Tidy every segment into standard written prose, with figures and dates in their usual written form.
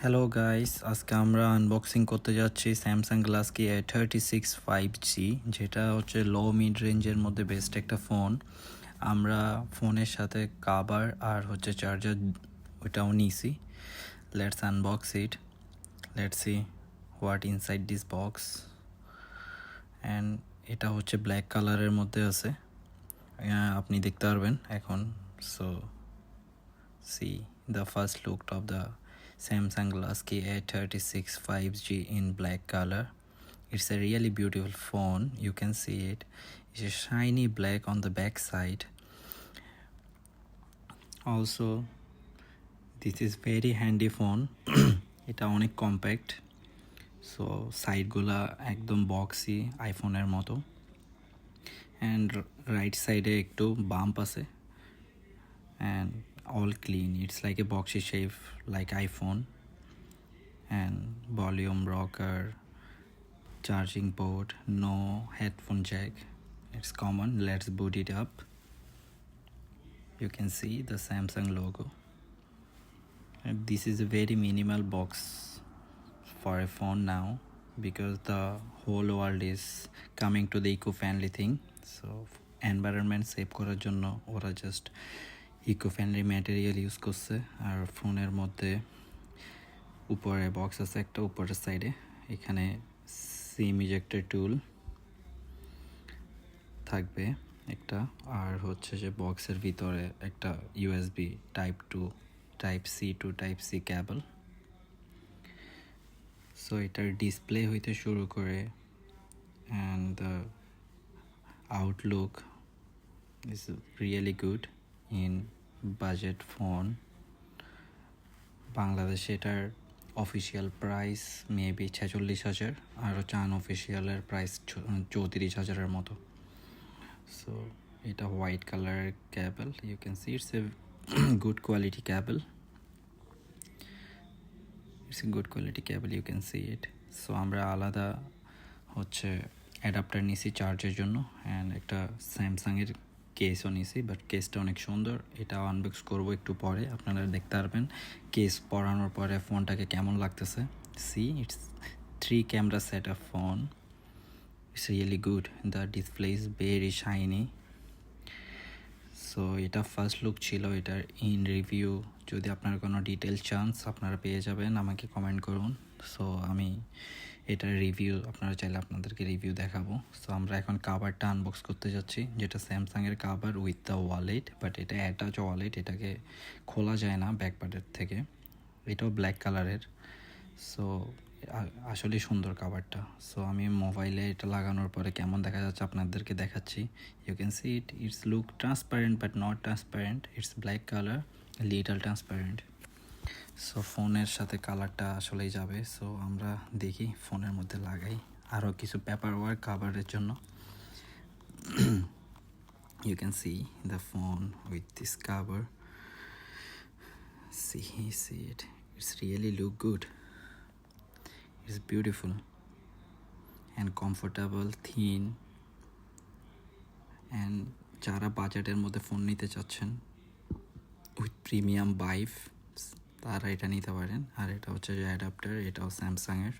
Hello guys, আজকে আমরা unboxing করতে যাচ্ছি স্যামসাং গ্যালাক্সি A36 5G, যেটা হচ্ছে লো মিড রেঞ্জের মধ্যে বেস্ট একটা ফোন। আমরা ফোনের সাথে কাভার আর হচ্ছে চার্জার ওইটাও নিয়েছি। Let's unbox it, let's see what inside this box. And এটা হচ্ছে ব্ল্যাক কালারের মধ্যে আছে, আপনি দেখতে পারবেন এখন। So see the first look of the Samsung Galaxy A36 5G in black color. It's a really beautiful phone. You can see it. It's a shiny black on the back side. Also, this is very handy phone. এটা অনেক compact, so সাইডগুলা একদম বক্সি আইফোনের মতো। And right সাইডে একটু bump আছে, and all clean. It's like a boxy shape like iPhone. And volume rocker, charging port, no headphone jack. It's common. Let's boot it up. You can see the Samsung logo. And this is a very minimal box for a phone now, because the whole world is coming to the eco-friendly thing. So environment save করার জন্য ওরা just eco-friendly material use করছে। আর ফোনের মধ্যে উপরে box আছে একটা, উপরের সাইডে এখানে সিম ইজেক্টর টুল থাকবে একটা, আর হচ্ছে যে বক্সের ভিতরে একটা USB type C to type C cable. So এটার ডিসপ্লে হইতে শুরু করে and the outlook is really good in budget phone. বাংলাদেশে এটার অফিসিয়াল প্রাইস মেবি 46,000, আর হচ্ছে আনঅফিসিয়ালের প্রাইস 34,000-এর মতো। সো এটা হোয়াইট কালারের cable. You can see it's a good quality cable. It's a good quality cable, you can see it. So আমরা আলাদা হচ্ছে adapter নিছি চার্জের জন্য, অ্যান্ড একটা স্যামসাংয়ের কেসও নিছি, বাট কেসটা অনেক সুন্দর। এটা আনবক্স করবো একটু পরে, আপনারা দেখতে পারবেন কেস পরানোর পরে ফোনটাকে কেমন লাগতেছে। See it's 3 camera set up phone. It's really good. The display is very shiny. So এটা ফার্স্ট লুক ছিল। এটার ইন রিভিউ যদি আপনারা কোনো ডিটেলস চান আপনারা পেয়ে যাবেন, আমাকে কমেন্ট করুন। সো আমি এটার রিভিউ আপনারা চাইলে আপনাদেরকে রিভিউ দেখাবো। সো আমরা এখন কাভারটা আনবক্স করতে যাচ্ছি, যেটা স্যামসাংয়ের cover with the wallet, but এটা অ্যাটাচ ওয়ালেট, এটাকে খোলা যায় না ব্যাক পার্টের থেকে। এটাও ব্ল্যাক কালারের। সো আসলে সুন্দর কাভারটা। সো আমি মোবাইলে এটা লাগানোর পরে কেমন দেখা যাচ্ছে আপনাদেরকে দেখাচ্ছি। You can see it, it's look transparent but not transparent. It's black colour, little transparent. So ফোনের সাথে কালারটা আসলেই যাবে। সো আমরা দেখি ফোনের মধ্যে লাগাই আরও কিছু পেপার ওয়ার্ক কাভারের জন্য। You can see the phone with this cover. See it, it's really look good. It's beautiful and comfortable, thin, and যারা বাজেটের মধ্যে ফোন নিতে চাচ্ছেন উইথ প্রিমিয়াম বাইফ, তারা এটা নিতে পারেন। আর এটা হচ্ছে যে অ্যাডাপ্টার, এটাও স্যামসাংয়ের।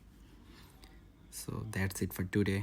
So that's it for today.